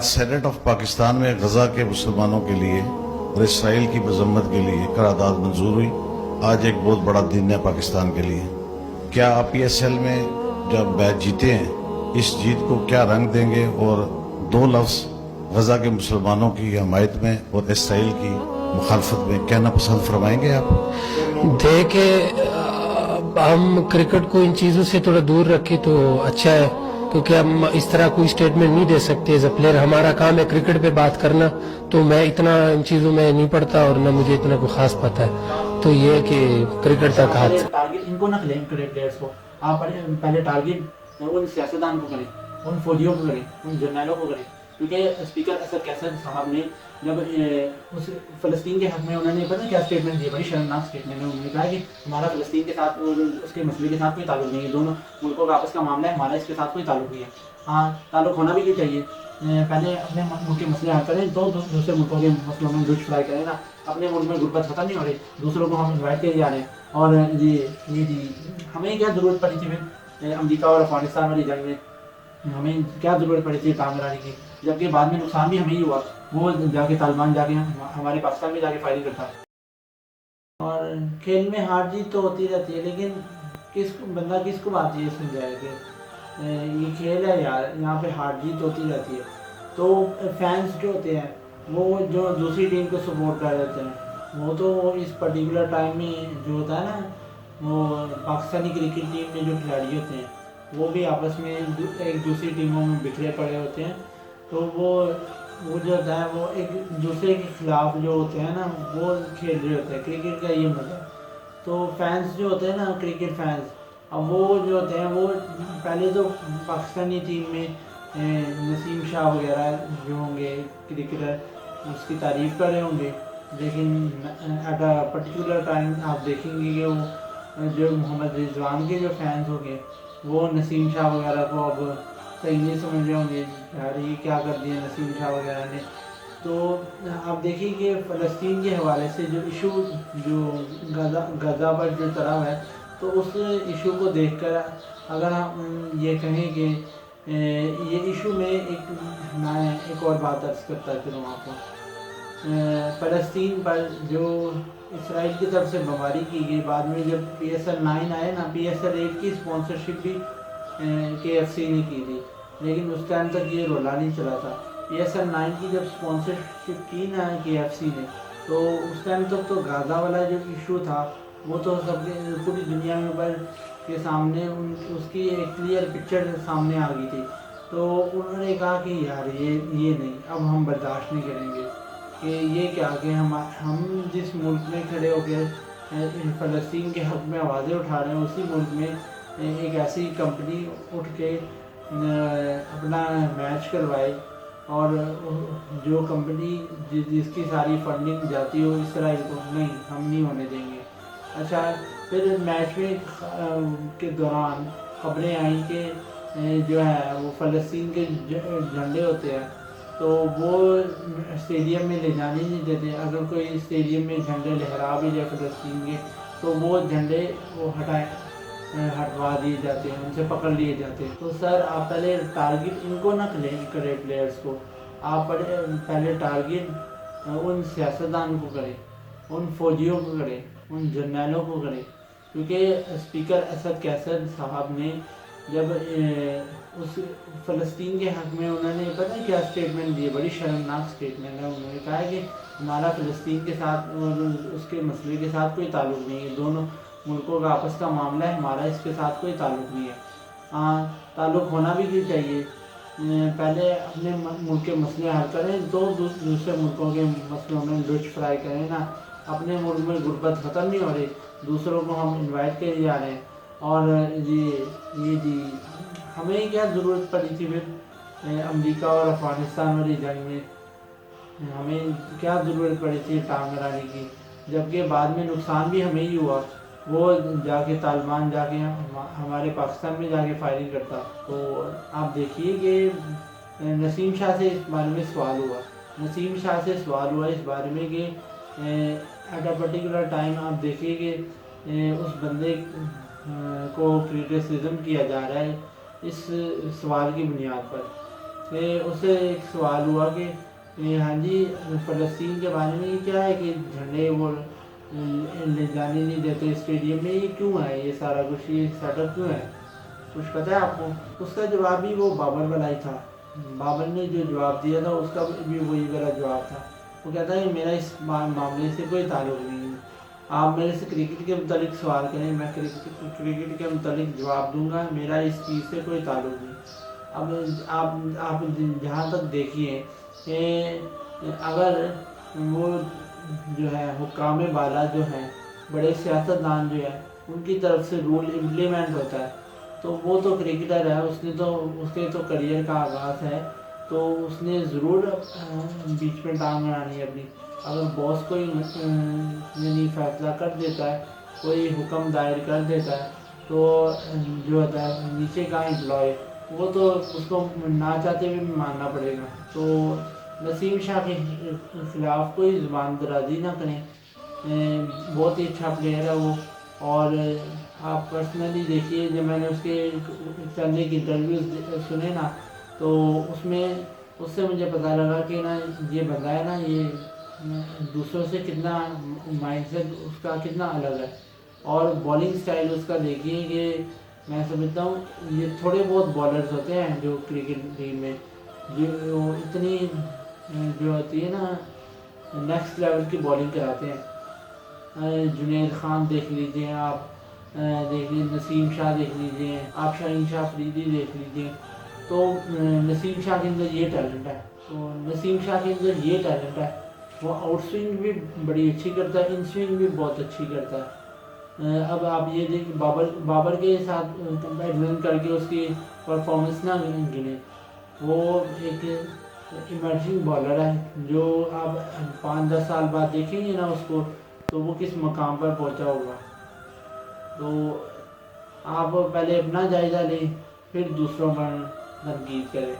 Senate of Pakistan میں غزہ کے مسلمانوں کے لیے اور اسرائیل کی مذمت کے لیے قرارداد منظور ہوئی۔ آج ایک بہت بڑا دن ہے پاکستان کے لیے۔ کیا آپ پی ایس ایل میں جب میچ جیتے ہیں اس جیت کو کیا رنگ دیں گے اور دو لفظ غزہ کے مسلمانوں کی حمایت میں اور اسرائیل کی مخالفت میں کہنا پسند فرمائیں گے آپ؟ دیکھیں، ہم کرکٹ کو ان چیزوں سے تھوڑا دور رکھیں تو اچھا ہے، کیونکہ ہم اس طرح کوئی سٹیٹمنٹ نہیں دے سکتے ایز اے پلیئر۔ ہمارا کام ہے کرکٹ پہ بات کرنا، تو میں اتنا ان چیزوں میں نہیں پڑتا اور نہ مجھے اتنا کوئی خاص پتہ ہے، تو یہ ہے کہ کرکٹ تک ہاتھ ٹارگیٹ ان کو نہ کھلیں، کرکٹ پلیئرس کو آپ پہلے ٹارگیٹ ان سیاستدان کو کریں، ان فوجیوں کو کریں، ان جرنیلوں کو کریں، کیونکہ اسپیکر اسد کیسر صاحب نے جب اس فلسطین کے حق میں انہوں نے پتہ کیا اسٹیٹمنٹ دی، بڑی شرمناک اسٹیٹمنٹ ہے۔ انہوں نے کہا کہ ہمارا فلسطین کے ساتھ اور اس کے مسئلے کے ساتھ کوئی تعلق نہیں ہے، دونوں ملکوں کا آپس کا معاملہ ہے، ہمارا اس کے ساتھ کوئی تعلق نہیں ہے۔ ہاں، تعلق ہونا بھی نہیں چاہیے۔ پہلے اپنے ملک کے مسئلے حل کریں تو دوسرے ملکوں کے مسئلوں میں لچ فرائی کریں نا۔ اپنے ملک میں غربت ختم نہیں ہو رہی، دوسروں کو ہم انوائٹ کیے جا رہے ہیں۔ اور جی ہمیں کیا ضرورت پڑی تھی پھر امریکہ اور افغانستان والی جنگ میں؟ ہمیں کیا ضرورت پڑی تھی کام کرانے کی، جبکہ بعد میں نقصان بھی ہمیں ہی ہوا۔ وہ جا کے طالبان جا کے ہمارے پاکستان میں جا کے فائرنگ کرتا۔ اور کھیل میں ہار جیت تو ہوتی رہتی ہے، لیکن بندہ کس کو بات یہ سمجھائے کہ یہ کھیل ہے یار، یہاں پہ ہار جیت ہوتی رہتی ہے۔ تو فینس جو ہوتے ہیں وہ جو دوسری ٹیم کو سپورٹ کر دیتے ہیں، وہ تو اس پرٹیکولر ٹائم میں جو ہوتا ہے نا، وہ پاکستانی کرکٹ ٹیم میں جو کھلاڑی ہوتے ہیں وہ بھی آپس میں ایک دوسری ٹیموں میں بکھرے پڑے ہوتے ہیں، تو وہ جو ہوتا ہے وہ ایک دوسرے کے خلاف جو ہوتے ہیں نا وہ کھیل رہے ہوتے ہیں۔ کرکٹ کا یہ مزہ ہے۔ تو فینس جو ہوتے ہیں نا، کرکٹ فینس، اب وہ جو ہوتے ہیں وہ پہلے تو پاکستانی ٹیم میں نسیم شاہ وغیرہ جو ہوں گے کرکٹر، اس کی تعریف کر رہے ہوں گے، لیکن ایٹ اے پرٹیکولر ٹائم آپ دیکھیں گے کہ وہ جو محمد رضوان کے جو فینس ہوں گے وہ نسیم شاہ وغیرہ کو اب صحیح نہیں سمجھ رہے ہوں گے، یار یہ کیا کر دیا نسیم شاہ وغیرہ نے۔ تو آپ دیکھیں کہ فلسطین کے حوالے سے جو ایشو جو غزہ پر جو طرح ہے، تو اس ایشو کو دیکھ کر اگر ہم یہ کہیں کہ یہ ایشو میں میں ایک اور بات عرض کرتا چلوں آپ کو، فلسطین پر جو اسرائیل کی طرف سے بمباری کی گئی، بعد میں جب پی ایس ایل 9 آئے نا، پی ایس ایل 8 کی اسپانسرشپ بھی کے ایف سی نے کی تھی، لیکن اس ٹائم تک یہ رولا نہیں چلا تھا۔ پی ایس ایل 9 کی جب اسپانسرشپ کی نا کے ایف سی نے، تو اس ٹائم تک تو غزہ والا جو ایشو تھا وہ تو سب کے پوری دنیا میں کے سامنے اس کی ایک کلیئر پکچر سامنے آ گئی تھی۔ تو انہوں نے کہا کہ یار یہ نہیں، اب ہم برداشت نہیں کریں گے کہ یہ کیا کہ ہم جس ملک میں کھڑے ہو کے فلسطین کے حق میں آوازیں اٹھا رہے ہیں، اسی ملک میں ایک ایسی کمپنی اٹھ کے اپنا میچ کروائے، اور جو کمپنی جس کی ساری فنڈنگ جاتی ہو اسرائیل کو، نہیں ہم نہیں ہونے دیں گے۔ اچھا، پھر میچ میں کے دوران خبریں آئیں کہ جو ہے وہ فلسطین کے جھنڈے ہوتے ہیں تو وہ اسٹیڈیم میں لے جانے نہیں دیتے۔ اگر کوئی اسٹیڈیم میں جھنڈے لہرا بھی جائے فلسطین کے تو وہ جھنڈے وہ ہٹوا دیے جاتے ہیں، ان سے پکڑ لیے جاتے ہیں۔ تو سر آپ پہلے ٹارگیٹ ان کو نہ کریں پلیئرس کو، آپ پہلے ٹارگیٹ ان سیاستدان کو کریں، ان فوجیوں کو کریں، ان جرنیلوں کو کریں، کیونکہ اسپیکر اسد کیسر صاحب نے جب اس فلسطین کے حق میں انہوں نے پتہ کیا اسٹیٹمنٹ دی، بڑی شرمناک اسٹیٹمنٹ ہے۔ انہوں نے کہا کہ ہمارا فلسطین کے ساتھ اور اس کے مسئلے کے ساتھ کوئی تعلق نہیں ہے، دونوں ملکوں کا آپس کا معاملہ ہے، ہمارا اس کے ساتھ کوئی تعلق نہیں ہے۔ ہاں، تعلق ہونا بھی نہیں چاہیے۔ پہلے اپنے ملک کے مسئلے حل کریں تو دوسرے ملکوں کے مسئلوں میں لچ فرائی کریں نا۔ اپنے ملک میں غربت ختم نہیں ہو رہی، دوسروں کو ہم انوائٹ کیے جا رہے ہیں۔ اور جی ہمیں کیا ضرورت پڑی تھی پھر امریکہ اور افغانستان والی جنگ میں؟ ہمیں کیا ضرورت پڑی تھی ٹانگ اڑانے کی، جبکہ بعد میں نقصان بھی ہمیں ہی ہوا۔ وہ جا کے طالبان جا کے ہمارے پاکستان میں جا کے فائرنگ کرتا۔ تو آپ دیکھیے کہ نسیم شاہ سے اس بارے میں سوال ہوا اس بارے میں کہ ایٹ اے پرٹیکولر ٹائم آپ دیکھیے کہ اس بندے کو کرٹیسزم کیا جا رہا ہے اس سوال کی بنیاد پر کہ اس سے ایک سوال ہوا کہ ہاں جی فلسطین کے بارے میں یہ کیا ہے کہ جھنڈے وہ لے جانے نہیں دیتے اسٹیڈیم میں، یہ کیوں ہے یہ سارا کچھ، یہ سیٹ اپ کیوں ہے، کچھ پتہ ہے آپ کو؟ اس کا جواب بھی وہ بابر والا ہی تھا. بابر نے جو جواب دیا تھا اس کا بھی وہی والا جواب تھا. وہ کہتا ہے میرا اس معاملے سے کوئی تعلق نہیں ہے، آپ میرے سے کرکٹ کے متعلق سوال کریں، میں کرکٹ کے متعلق جواب دوں گا، میرا اس چیز سے کوئی تعلق نہیں. اب آپ جہاں تک دیکھیے کہ اگر وہ جو ہے حکام بالا جو ہیں، بڑے سیاستدان جو ہیں، ان کی طرف سے رول امپلیمنٹ ہوتا ہے تو وہ تو کرکٹر ہے، اس کے تو کریئر کا آغاز ہے، تو اس نے ضرور بیچ میں ٹانگ اڑانی ہے اپنی. اگر باس کوئی یعنی فیصلہ کر دیتا ہے، کوئی حکم دائر کر دیتا ہے، تو جو ہوتا ہے نیچے کا امپلائی وہ تو اس کو نہ چاہتے ہوئے بھی ماننا پڑے گا. تو نسیم شاہ کے خلاف کوئی زبان درازی نہ کریں، بہت ہی اچھا پلیئر ہے وہ. اور آپ پرسنلی دیکھیے، جب میں نے اس کے چند ایک انٹرویوز سنے نا، تو اس سے مجھے پتہ لگا کہ نا یہ بندہ ہے نا، یہ دوسروں سے کتنا مائنڈ سیٹ اس کا کتنا الگ ہے. اور بالنگ سٹائل اس کا دیکھیے کہ میں سمجھتا ہوں یہ تھوڑے بہت بالرز ہوتے ہیں جو کرکٹ ٹیم میں جو اتنی جو ہوتی ہے نا نیکسٹ لیول کی بالنگ کراتے ہیں. جنید خان دیکھ لیجئے آپ، دیکھ لیجیے نسیم شاہ دیکھ لیجئے آپ، شاہین شاہ فریدی دیکھ لیجئے. تو نسیم شاہ کے اندر یہ ٹیلنٹ ہے، وہ آؤٹ سوئنگ بھی بڑی اچھی کرتا ہے، ان سوئنگ بھی بہت اچھی کرتا ہے. اب آپ یہ دیکھیں بابر کے ساتھ کمپیریزن کر کے اس کی پرفارمنس نہ گنے، وہ ایک ایمرجنگ بالر ہے جو آپ 5-10 سال بعد دیکھیں گے نا اس کو، تو وہ کس مقام پر پہنچا ہوگا. تو آپ پہلے اپنا جائزہ لیں، پھر دوسروں پر تنقید کریں.